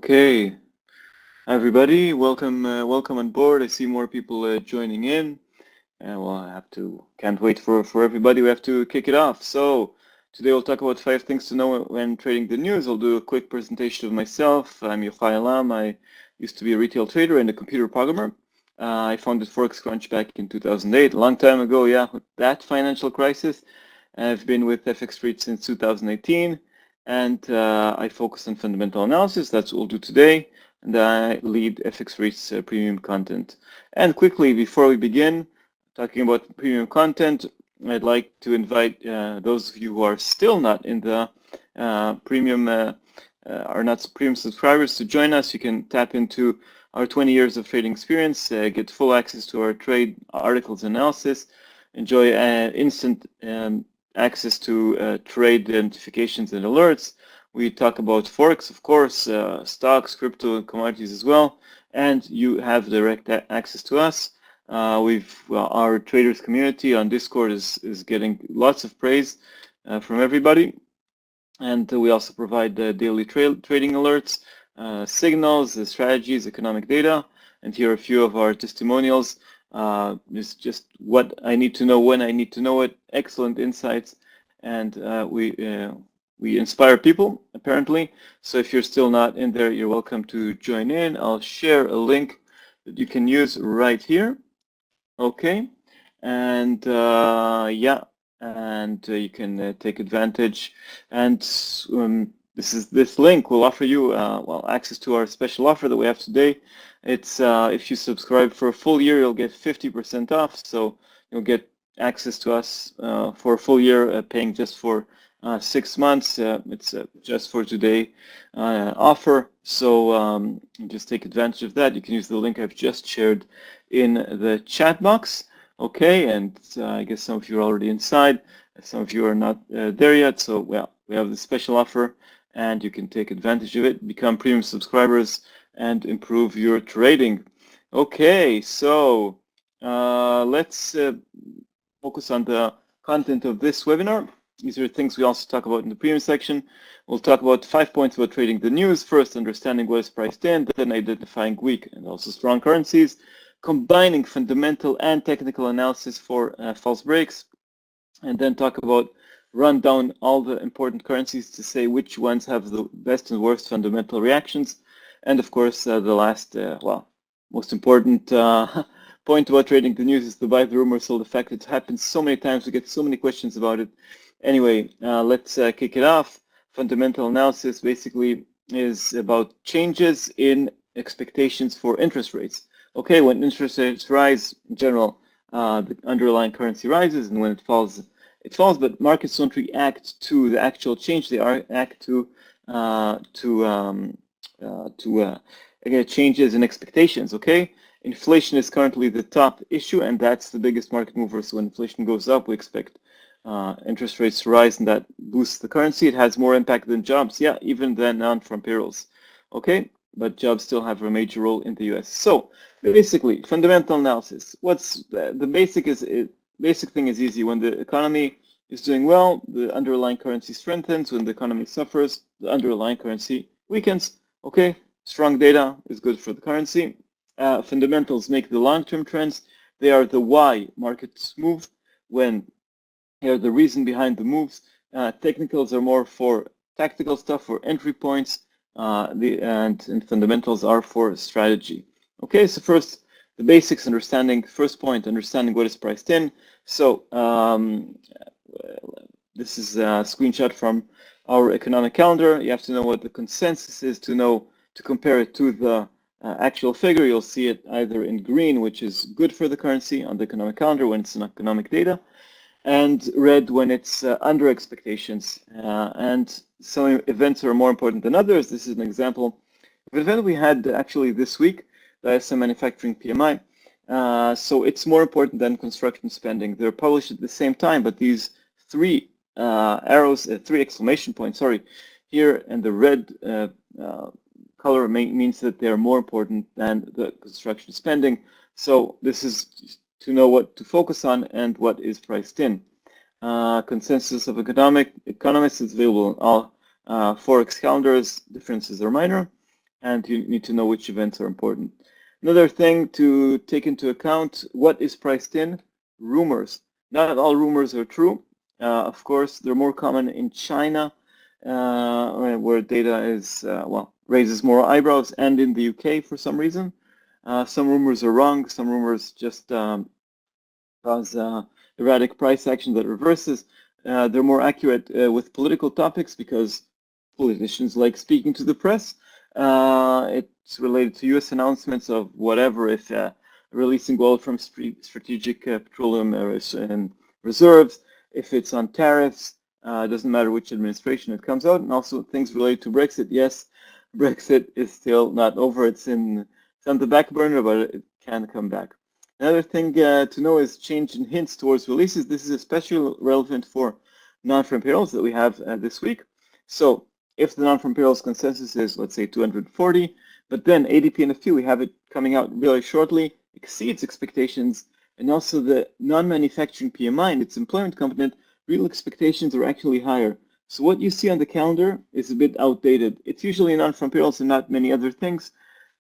Okay, hi everybody, welcome on board. I see more people joining in, and well, can't wait for everybody. We have to kick it off. So today we'll talk about 5 things to know when trading the news. I'll do a quick presentation of myself. I'm Yohay Elam. I used to be a retail trader and a computer programmer. I founded Forex Crunch back in 2008, a long time ago. Yeah, with that financial crisis. I've been with FX Trade since 2018. And I focus on fundamental analysis. That's what we'll do today. And I lead FX Rate's premium content. And quickly, before we begin talking about premium content, I'd like to invite those of you who are still not in the are not premium subscribers to join us. You can tap into our 20 years of trading experience, get full access to our trade articles analysis, enjoy instant access to trade notifications and alerts. We talk about Forex, of course, stocks, crypto, and commodities as well. And you have direct access to us. Our traders community on Discord is getting lots of praise from everybody. And we also provide daily trading alerts, signals, strategies, economic data. And here are a few of our testimonials. It's just what I need to know when I need to know it. Excellent insights, and we inspire people apparently. So if you're still not in there, you're welcome to join in. I'll share a link that you can use right here. Okay, and yeah, and you can take advantage. And this link will offer you access to our special offer that we have today. It's if you subscribe for a full year, you'll get 50% off. So you'll get access to us for a full year, paying just for 6 months. It's just for today offer. So just take advantage of that. You can use the link I've just shared in the chat box. Okay, and I guess some of you are already inside. Some of you are not there yet. So well, we have the special offer, and you can take advantage of it, become premium subscribers, and improve your trading. Okay, so let's focus on the content of this webinar. These are things we also talk about in the premium section. We'll talk about 5 points about trading the news. First, understanding what is priced in, then identifying weak and also strong currencies, combining fundamental and technical analysis for false breaks, and then talk about run down all the important currencies to say which ones have the best and worst fundamental reactions. And of course, the last, most important point about trading the news is the buy the rumor, sell the fact. It happens so many times. We get so many questions about it. Anyway, let's kick it off. Fundamental analysis basically is about changes in expectations for interest rates. Okay, when interest rates rise, in general, the underlying currency rises, and when it falls, it falls. But markets don't react to the actual change; they react to changes in expectations. Okay, inflation is currently the top issue, and that's the biggest market mover. So when inflation goes up, we expect interest rates to rise, and that boosts the currency. It has more impact than jobs, yeah, even than non-farm payrolls. Okay, but jobs still have a major role in the U.S. So basically, fundamental analysis. What's the basic thing is easy. When the economy is doing well, the underlying currency strengthens. When the economy suffers, the underlying currency weakens. Okay, strong data is good for the currency. Fundamentals make the long-term trends. They are the why markets move. When they are the reason behind the moves. Technicals are more for tactical stuff, for entry points, and fundamentals are for strategy. Okay, so first, the basics, first point, understanding what is priced in. So this is a screenshot from our economic calendar. You have to know what the consensus is to compare it to the actual figure. You'll see it either in green, which is good for the currency on the economic calendar when it's in economic data, and red when it's under expectations. And some events are more important than others. This is an example of an event we had actually this week, the ISM Manufacturing PMI. So it's more important than construction spending. They're published at the same time, but these three arrows, three exclamation points, sorry, here, and the red color means that they're more important than the construction spending. So this is to know what to focus on and what is priced in. Consensus of economists is available in all Forex calendars. Differences are minor. and you need to know which events are important. Another thing to take into account, what is priced in? Rumors. Not all rumors are true. Of course, they're more common in China, where data is, well, raises more eyebrows, and in the UK for some reason. Some rumors are wrong. Some rumors just cause erratic price action that reverses. They're more accurate with political topics because politicians like speaking to the press. It's related to U.S. announcements of whatever, if releasing oil from strategic petroleum reserves, if it's on tariffs, it doesn't matter which administration it comes out, and also things related to Brexit. Yes, Brexit is still not over. It's on the back burner, but it can come back. Another thing to know is change in hints towards releases. This is especially relevant for non-farm payrolls that we have this week. So if the non-farm payrolls consensus is, let's say, 240, but then ADP and FP, we have it coming out really shortly, exceeds expectations, and also the non-manufacturing PMI and its employment component, real expectations are actually higher. So what you see on the calendar is a bit outdated. It's usually non-farm payrolls and not many other things,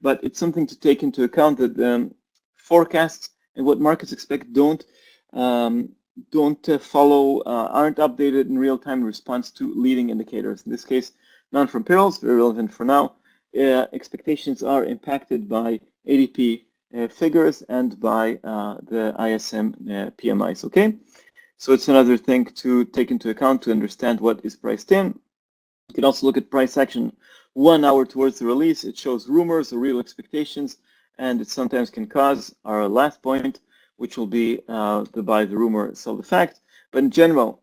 but it's something to take into account that forecasts and what markets expect don't follow, aren't updated in real time in response to leading indicators. In this case, non-farm payrolls, very relevant for now. Expectations are impacted by ADP figures and by the ISM PMIs, okay? So it's another thing to take into account to understand what is priced in. You can also look at price action 1 hour towards the release. It shows rumors or real expectations, and it sometimes can cause our last point, which will be the buy the rumor, sell the fact. But in general,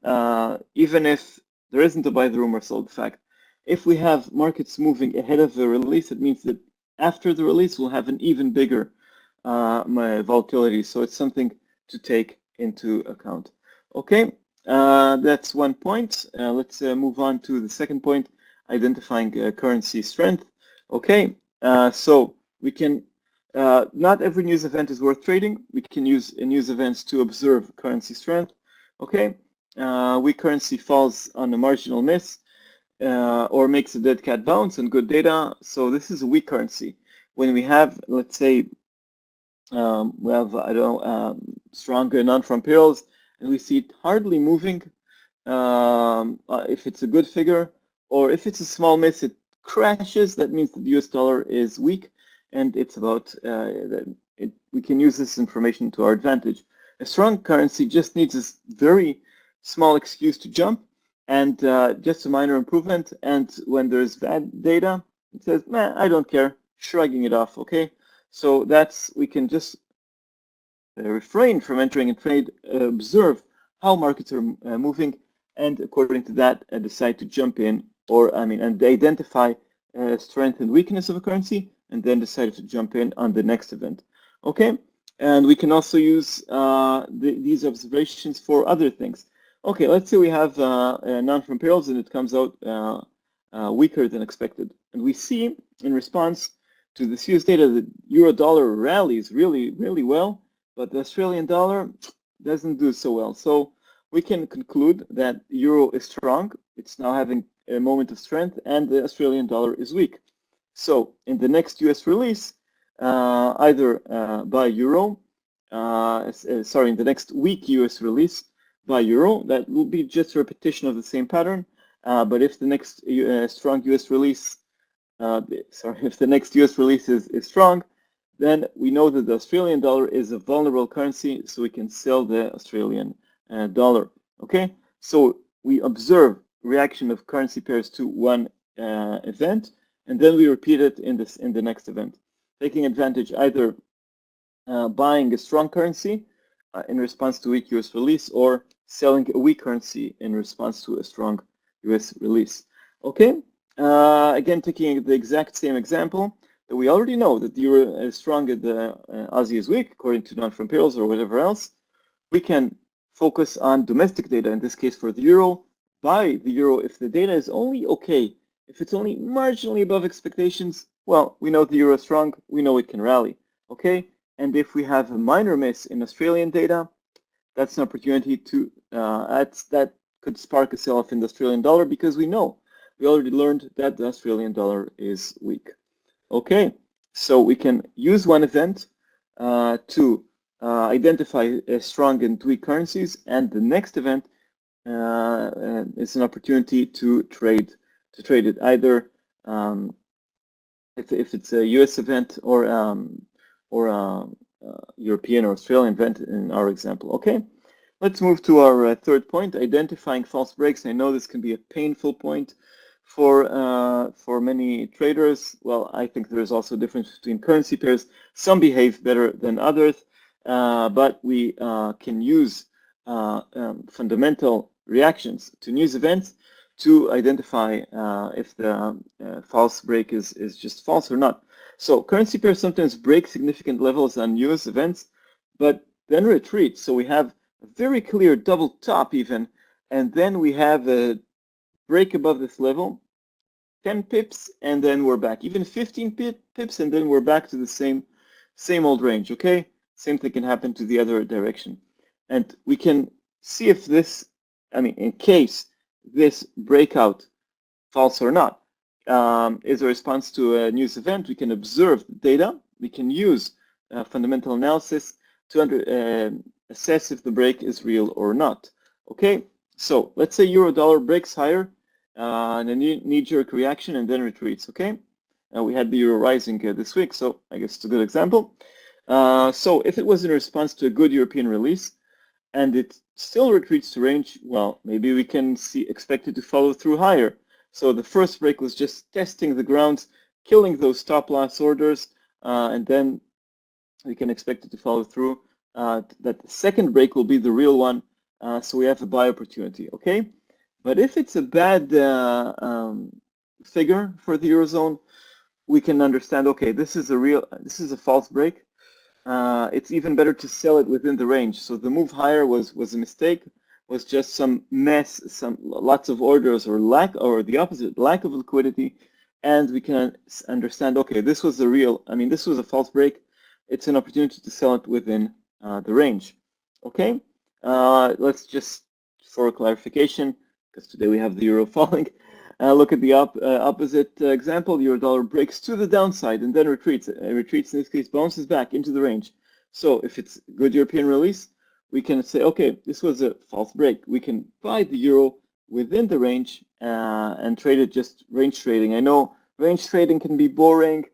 even if there isn't a buy the rumor, sell the fact, if we have markets moving ahead of the release, it means that after the release, we'll have an even bigger volatility. So it's something to take into account. Okay, that's one point. Let's move on to the second point, identifying currency strength. Okay, so we can, not every news event is worth trading. We can use news events to observe currency strength. Okay, weak currency falls on a marginal miss or makes a dead cat bounce on good data. So this is a weak currency. When we have, let's say, we have, I don't know, stronger non-farm payrolls, and we see it hardly moving. If it's a good figure, or if it's a small miss, it crashes. That means that the US dollar is weak, and it's about, we can use this information to our advantage. A strong currency just needs a very small excuse to jump, and just a minor improvement. And when there's bad data, it says, man, I don't care, shrugging it off, okay? So that's, we can just refrain from entering a trade, observe how markets are moving, and according to that, decide to jump in, or and identify strength and weakness of a currency, and then decide to jump in on the next event. Okay, and we can also use these observations for other things. Okay, let's say we have non-farm payrolls and it comes out weaker than expected, and we see in response to this US data that euro dollar rallies really, really well, but the Australian dollar doesn't do so well. So we can conclude that euro is strong. It's now having a moment of strength, and the Australian dollar is weak. So in the next US release, either buy euro, in the next week US release, buy euro. That will be just a repetition of the same pattern. But if the next strong US release, if the next US release is strong, then we know that the Australian dollar is a vulnerable currency, so we can sell the Australian dollar. Okay, so we observe reaction of currency pairs to one event, and then we repeat it in the next event, taking advantage either buying a strong currency in response to weak US release, or selling a weak currency in response to a strong US release. Okay, again, taking the exact same example, that we already know that the euro is strong and the Aussie is weak, according to non-farm payrolls or whatever else. We can focus on domestic data, in this case for the euro, buy the euro if the data is only okay. If it's only marginally above expectations, well, we know the euro is strong, we know it can rally, okay? And if we have a minor miss in Australian data, that's an opportunity to, that could spark a sell-off in the Australian dollar, because we already learned that the Australian dollar is weak. Okay, so we can use one event to identify strong and weak currencies, and the next event is an opportunity to trade it either if it's a U.S. event or European or Australian event in our example. Okay, let's move to our third point, identifying false breaks. I know this can be a painful point for many traders. Well, I think there's also a difference between currency pairs. Some behave better than others, but we can use fundamental reactions to news events to identify if the false break is just false or not. So currency pairs sometimes break significant levels on news events, but then retreat. So we have a very clear double top even, and then we have a break above this level, 10 pips, and then we're back. Even 15 pips, and then we're back to the same old range, okay? Same thing can happen to the other direction. And we can see if this, in case this breakout, false or not, is a response to a news event, we can observe the data. We can use fundamental analysis to assess if the break is real or not. Okay, so let's say euro dollar breaks higher, and a knee-jerk reaction and then retreats. Okay, we had the euro rising this week, so I guess it's a good example. So if it was in response to a good European release and it still retreats to range, well, maybe we can expect it to follow through higher. So the first break was just testing the grounds, killing those stop loss orders, and then we can expect it to follow through. That the second break will be the real one, so we have a buy opportunity, okay? But if it's a bad figure for the Eurozone, we can understand, okay, this is a false break. It's even better to sell it within the range. So the move higher was a mistake, was just some mess, lots of orders or the opposite, lack of liquidity. And we can understand, okay, this was this was a false break. It's an opportunity to sell it within the range. Okay, let's just, for clarification, because today we have the euro falling, look at the opposite example. Euro dollar breaks to the downside and then retreats. Retreats in this case, bounces back into the range. So if it's a good European release, we can say, okay, this was a false break. We can buy the euro within the range and trade it just range trading. I know range trading can be boring,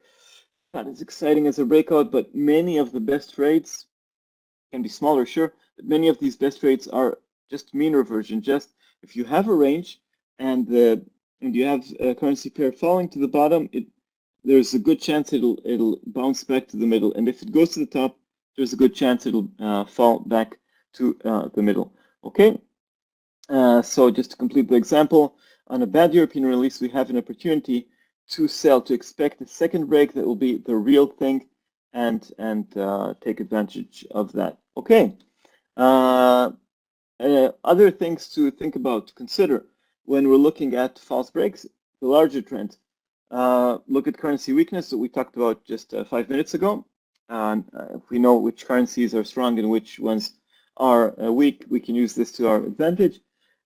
not as exciting as a breakout, but many of the best trades can be smaller, sure, but many of these best trades are just mean reversion. Just if you have a range and you have a currency pair falling to the bottom, there's a good chance it'll bounce back to the middle, and if it goes to the top, there's a good chance it'll fall back to the middle. Okay, so just to complete the example, on a bad European release, we have an opportunity to sell, to expect a second break that will be the real thing, and take advantage of that. Okay. Other things to think about, to consider when we're looking at false breaks, the larger trend. Look at currency weakness that we talked about just 5 minutes ago. If we know which currencies are strong and which ones are weak, we can use this to our advantage.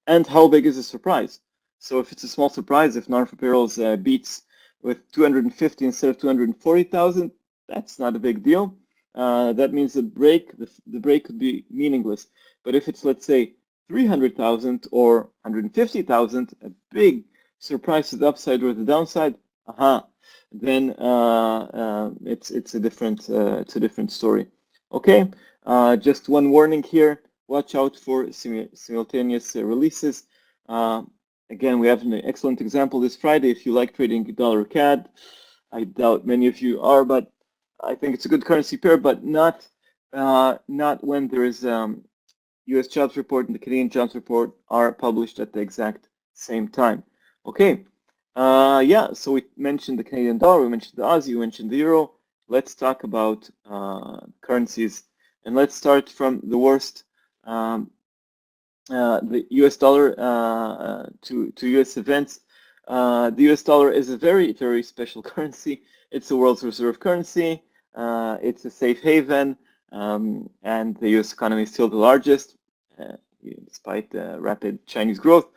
And how big is the surprise? So if it's a small surprise, if non-farm payrolls beats with 250 instead of 240,000, that's not a big deal. That means the break could be meaningless. But if it's, let's say, 300,000 or 150,000, a big surprise to the upside or the downside, then it's a different story. Okay, just one warning here: watch out for simultaneous releases. Again, we have an excellent example this Friday. If you like trading dollar CAD, I doubt many of you are, but I think it's a good currency pair, but not when there is U.S. jobs report and the Canadian jobs report are published at the exact same time. Okay, yeah, so we mentioned the Canadian dollar, we mentioned the Aussie, we mentioned the euro. Let's talk about currencies, and let's start from the worst. The U.S. dollar to U.S. events. The U.S. dollar is a very, very special currency. It's the world's reserve currency. It's a safe haven, and the U.S. economy is still the largest, despite rapid Chinese growth.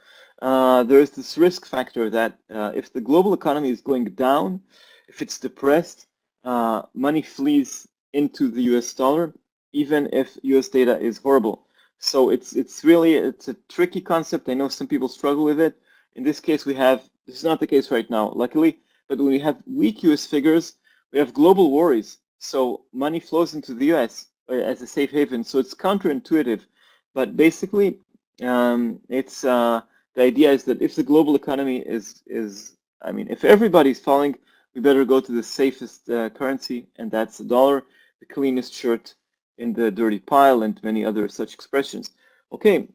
There is this risk factor that if the global economy is going down, if it's depressed, money flees into the US dollar, even if US data is horrible. So it's a tricky concept. I know some people struggle with it. In this case, this is not the case right now, luckily, but when we have weak US figures, we have global worries. So money flows into the US as a safe haven. So it's counterintuitive, but basically, the idea is that if the global economy if everybody's falling, we better go to the safest currency, and that's the dollar, the cleanest shirt in the dirty pile, and many other such expressions. Okay,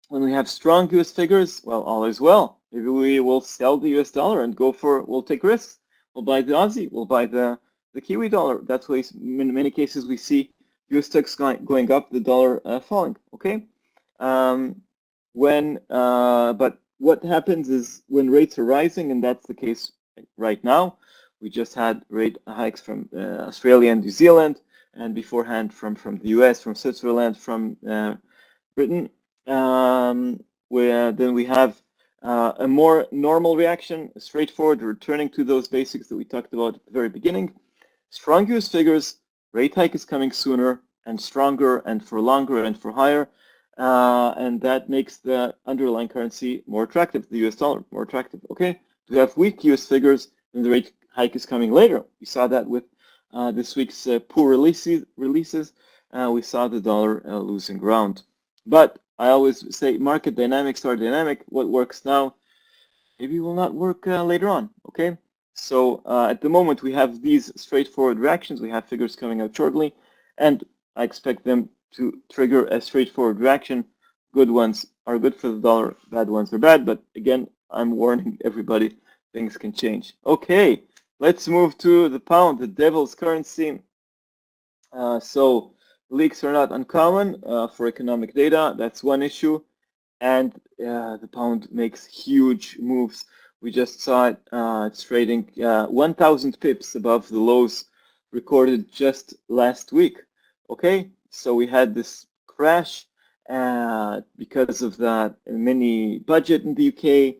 when we have strong US figures, well, all is well. Maybe we will sell the US dollar and we'll take risks. We'll buy the Aussie, we'll buy the Kiwi dollar. That's why in many cases we see US stocks going up, the dollar falling, okay? But what happens is when rates are rising, and that's the case right now, we just had rate hikes from Australia and New Zealand, and beforehand from the US, from Switzerland, from Britain, where then we have a more normal reaction, straightforward, returning to those basics that we talked about at the very beginning. Strong US figures, rate hike is coming sooner and stronger and for longer and for higher, and that makes the underlying currency more attractive, the US dollar more attractive. Okay, we have weak US figures, and the rate hike is coming later. We saw that with this week's poor releases. We saw the dollar losing ground. But I always say market dynamics are dynamic. What works now maybe will not work later on. Okay, so at the moment we have these straightforward reactions. We have figures coming out shortly, and I expect them to trigger a straightforward reaction. Good ones are good for the dollar, bad ones are bad. But again, I'm warning everybody, things can change. Okay, let's move to the pound, the devil's currency. So leaks are not uncommon for economic data. That's one issue. And the pound makes huge moves. We just saw it. It's trading 1,000 pips above the lows recorded just last week. Okay, so we had this crash because of that mini budget in the UK.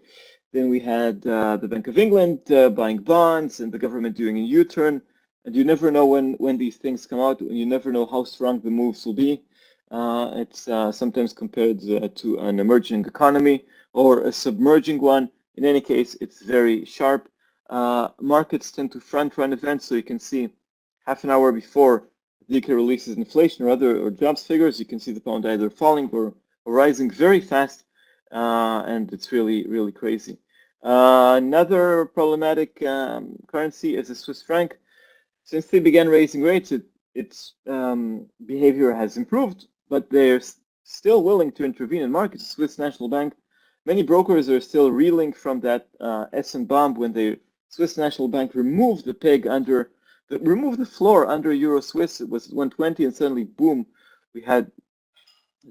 Then we had the Bank of England buying bonds and the government doing a U-turn. And you never know when these things come out, and you never know how strong the moves will be. It's sometimes compared to an emerging economy or a submerging one. In any case, it's very sharp. Markets tend to front-run events, so you can see half an hour before the UK releases inflation or jobs figures, you can see the pound either falling or rising very fast, and it's really, really crazy. Another problematic currency is the Swiss franc. Since they began raising rates, its behavior has improved, but they're still willing to intervene in markets. The Swiss National Bank, many brokers are still reeling from that Essen bomb when the Swiss National Bank removed the peg removed the floor under Euro Swiss. It was 120, and suddenly, boom, we had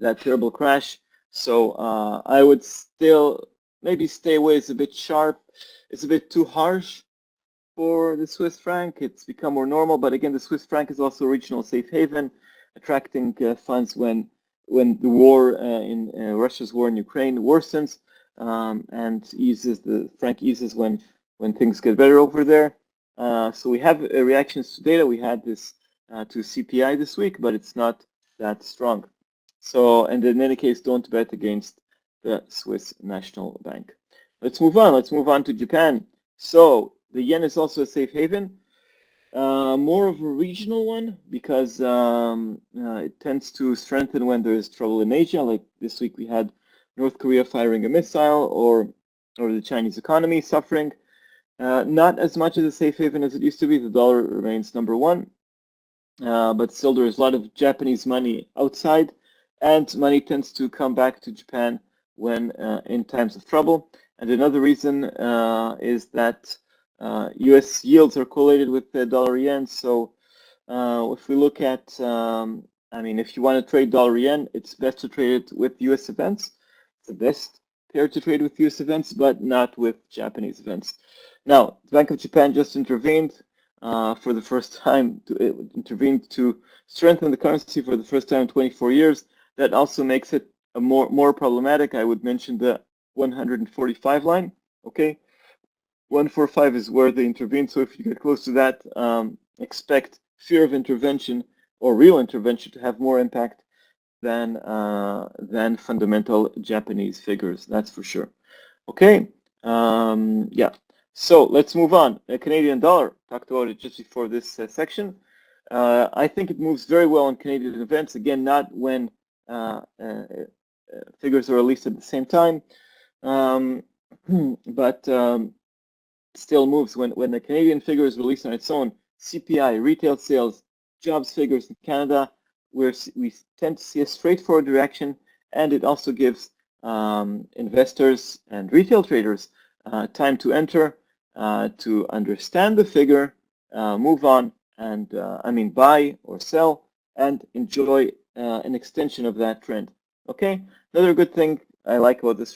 that terrible crash. So I would still maybe stay away. It's a bit sharp. It's a bit too harsh for the Swiss franc. It's become more normal, but again, the Swiss franc is also a regional safe haven, attracting funds when the war in Russia's war in Ukraine worsens, and eases. The franc eases when things get better over there. So we have reactions to data. We had this to CPI this week, but it's not that strong. So, and in any case, don't bet against the Swiss National Bank. Let's move on. Let's move on to Japan. So the yen is also a safe haven, more of a regional one, because it tends to strengthen when there is trouble in Asia. Like this week, we had North Korea firing a missile, or the Chinese economy suffering. Not as much as a safe haven as it used to be. The dollar remains number one, but still there is a lot of Japanese money outside, and money tends to come back to Japan when in times of trouble. And another reason is that U.S. yields are correlated with the dollar yen. So if we look at, if you want to trade dollar yen, it's best to trade it with U.S. events. It's the best pair to trade with U.S. events, but not with Japanese events. Now, the Bank of Japan just intervened for the first time. It intervened to strengthen the currency for the first time in 24 years. That also makes it a more problematic. I would mention the 145 line. Okay, 145 is where they intervene. So if you get close to that, expect fear of intervention or real intervention to have more impact than fundamental Japanese figures. That's for sure. Okay. Yeah. So let's move on. The Canadian dollar. Talked about it just before this section. I think it moves very well in Canadian events. Again, not when figures are released at the same time, but still moves when the Canadian figure is released on its own. CPI, retail sales, jobs figures in Canada, where we tend to see a straightforward reaction, and it also gives investors and retail traders time to enter, to understand the figure, move on, and buy or sell, and enjoy an extension of that trend. Okay, another good thing I like about the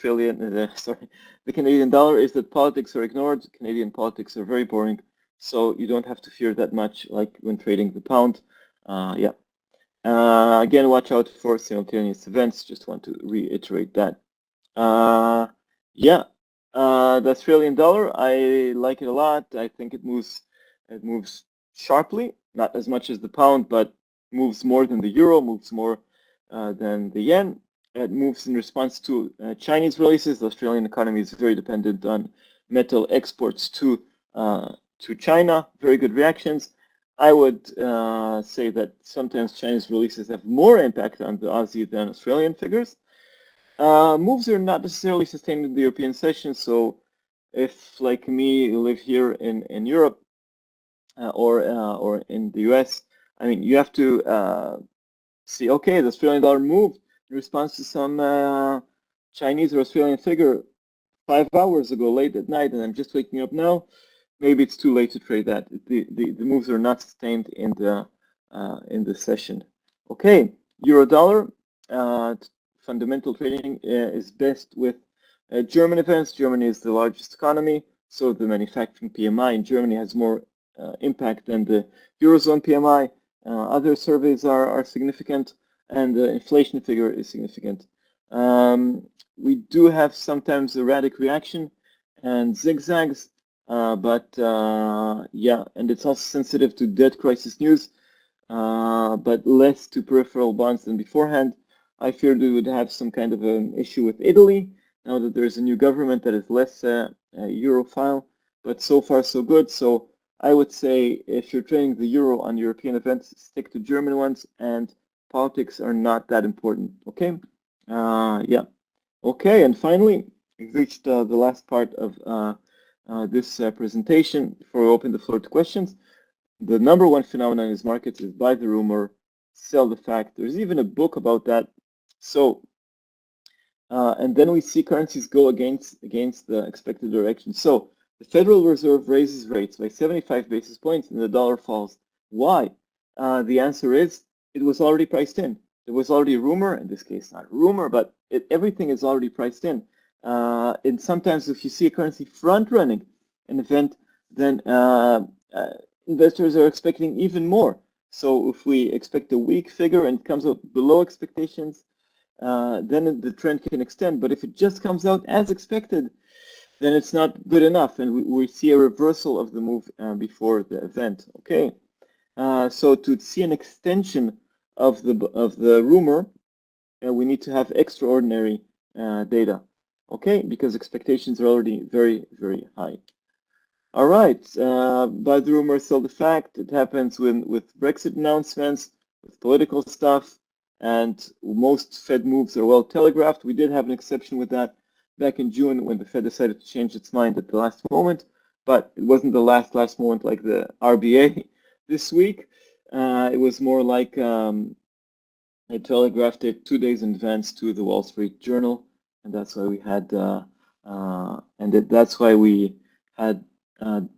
Canadian dollar is that politics are ignored. Canadian politics are very boring, so you don't have to fear that much like when trading the pound. Yeah. Again, watch out for simultaneous events. Just want to reiterate that. Yeah. The Australian dollar, I like it a lot. I think it moves sharply, not as much as the pound, but moves more than the euro, moves more than the yen. It moves in response to Chinese releases. The Australian economy is very dependent on metal exports to China. Very good reactions. I would say that sometimes Chinese releases have more impact on the Aussie than Australian figures. Moves are not necessarily sustained in the European session, so if, like me, you live here in Europe or in the US, I mean, you have to see, okay, the Australian dollar moved in response to some Chinese or Australian figure 5 hours ago, late at night, and I'm just waking up now. Maybe it's too late to trade that. The moves are not sustained in the session. Okay, euro dollar. Fundamental trading is best with German events. Germany is the largest economy, so the manufacturing PMI in Germany has more impact than the Eurozone PMI. Other surveys are significant, and the inflation figure is significant. We do have sometimes erratic reaction and zigzags, but yeah, and it's also sensitive to debt crisis news, but less to peripheral bonds than beforehand. I feared we would have some kind of an issue with Italy now that there's a new government that is less Europhile, but so far so good. So I would say if you're trading the euro on European events, stick to German ones, and politics are not that important. Okay, yeah. Okay, and finally, we've reached the last part of this presentation before we open the floor to questions. The number one phenomenon in these markets is buy the rumor, sell the fact. There's even a book about that. So, and then we see currencies go against the expected direction. So the Federal Reserve raises rates by 75 basis points and the dollar falls. Why? The answer is it was already priced in. There was already a rumor, in this case not a rumor, but everything is already priced in. And sometimes if you see a currency front-running an event, then investors are expecting even more. So if we expect a weak figure and it comes out below expectations, then the trend can extend. But if it just comes out as expected, then it's not good enough, and we see a reversal of the move before the event. Okay, so to see an extension of the rumor, we need to have extraordinary data. Okay, because expectations are already very, very high. All right, buy the rumor, sell the fact. It happens with Brexit announcements, with political stuff, and most Fed moves are well telegraphed. We did have an exception with that back in June when the Fed decided to change its mind at the last moment, but it wasn't the last moment like the RBA this week. It was more like I telegraphed it 2 days in advance to the Wall Street Journal, and that's why we had that's why we had the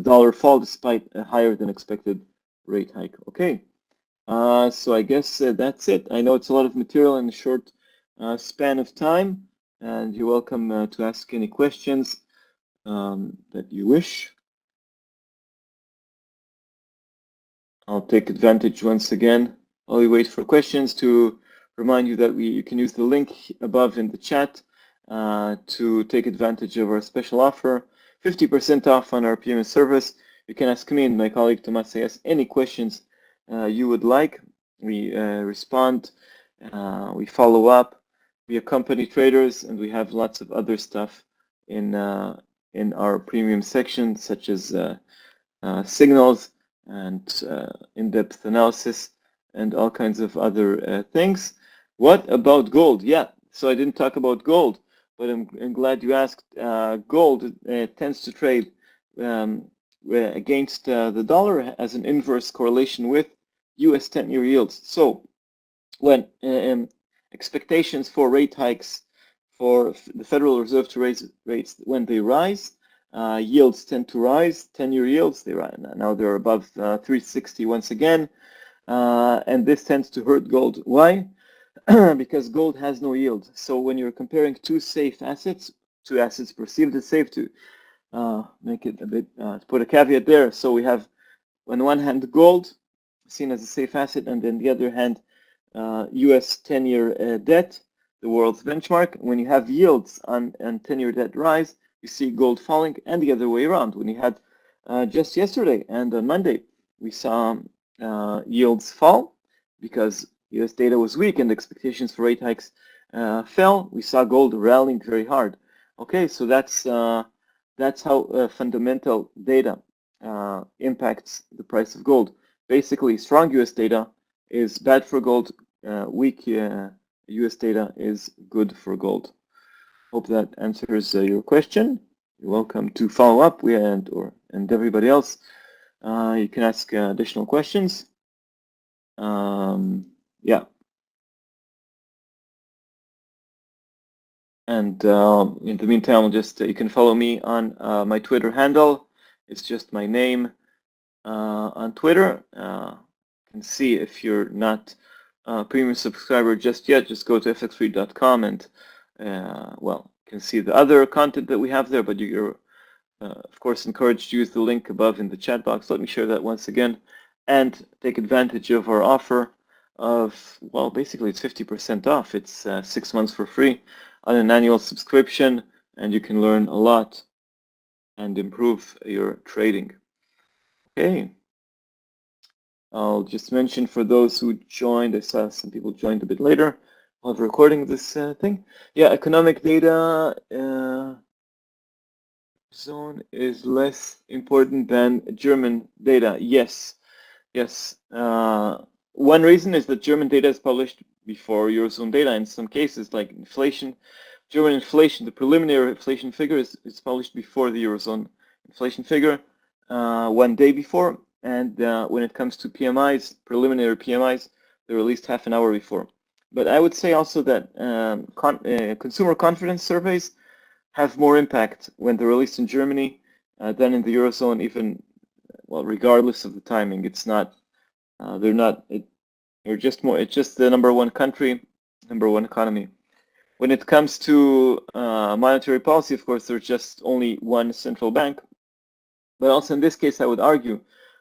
dollar fall despite a higher than expected rate hike. Okay, so I guess that's it. I know it's a lot of material in a short span of time, and you're welcome to ask any questions that you wish. I'll take advantage once again while we wait for questions to remind you that you can use the link above in the chat to take advantage of our special offer 50% off on our premium service. You can ask me and my colleague Tomas any questions you would like. We respond, we follow up, we accompany traders, and we have lots of other stuff in our premium section, such as signals and in-depth analysis and all kinds of other things. What about gold? Yeah, so I didn't talk about gold, but I'm glad you asked. Gold tends to trade against the dollar as an inverse correlation with US 10-year yields. So when expectations for rate hikes for the Federal Reserve to raise rates, when they rise, yields tend to rise. 10-year yields, they rise. Now they're above 360 once again, and this tends to hurt gold. Why? Because gold has no yield. So when you're comparing two assets perceived as safe, to make it a bit, to put a caveat there. So we have, on one hand, gold seen as a safe asset, and then the other hand, US 10-year debt, the world's benchmark. When you have yields on 10-year debt rise, you see gold falling, and the other way around. When you had just yesterday and on Monday, we saw yields fall because US data was weak and expectations for rate hikes fell. We saw gold rallying very hard. Okay, so that's how fundamental data impacts the price of gold. Basically, strong US data is bad for gold. Weak US data is good for gold. Hope that answers your question. You're welcome to follow up, and everybody else. You can ask additional questions. Yeah. And in the meantime, you can follow me on my Twitter handle. It's just my name on Twitter. You can see if you're not a premium subscriber just yet, just go to fxfree.com and well, you can see the other content that we have there, but you're of course encouraged to use the link above in the chat box. Let me share that once again and take advantage of our offer of, well, basically it's 50% off. It's 6 months for free on an annual subscription, and you can learn a lot and improve your trading. Okay. I'll just mention for those who joined, I saw some people joined a bit later. I'll have a recording of this thing. Yeah, economic data zone is less important than German data. Yes, yes. One reason is that German data is published before Eurozone data. In some cases, like inflation, German inflation, the preliminary inflation figure is published before the Eurozone inflation figure, 1 day before. And when it comes to PMIs, preliminary PMIs, they're released half an hour before. But I would say also that consumer confidence surveys have more impact when they're released in Germany than in the Eurozone, even, well, regardless of the timing. It's not, they're just more, it's just the number one country, number one economy. When it comes to monetary policy, of course, there's just only one central bank. But also in this case, I would argue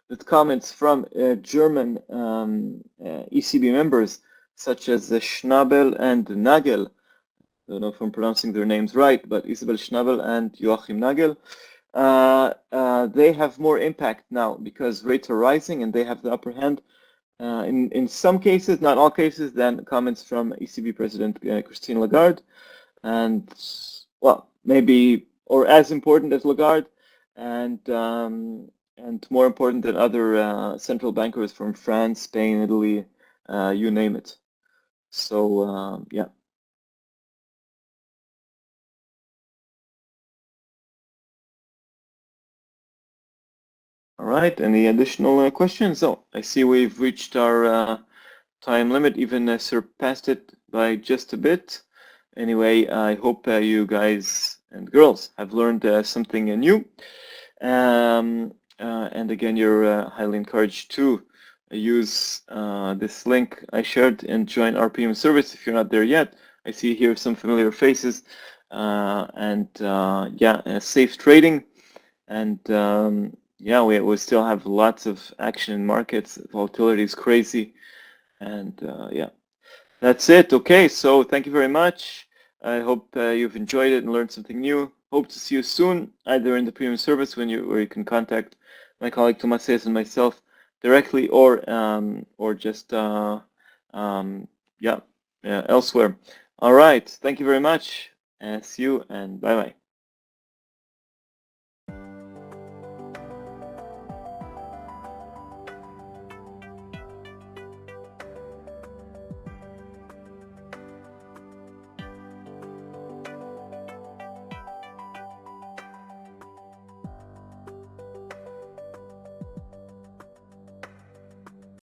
that comments from German ECB members, such as Schnabel and Nagel, I don't know if I'm pronouncing their names right, but Isabel Schnabel and Joachim Nagel, they have more impact now because rates are rising and they have the upper hand. In some cases, not all cases, than comments from ECB President Christine Lagarde, and, well, maybe, or as important as Lagarde, and more important than other central bankers from France, Spain, Italy, you name it. So yeah. All right, any additional questions? Oh, I see we've reached our time limit, even surpassed it by just a bit. Anyway, I hope you guys and girls have learned something new. And again, you're highly encouraged to use this link I shared and join our premium service if you're not there yet. I see here some familiar faces, and yeah, safe trading, and yeah, we still have lots of action in markets. Volatility is crazy, and yeah, that's it. Okay, so thank you very much. I hope you've enjoyed it and learned something new. Hope to see you soon, either in the premium service where you can contact my colleague Tomas and myself directly, or just elsewhere. All right. Thank you very much. See you and bye bye.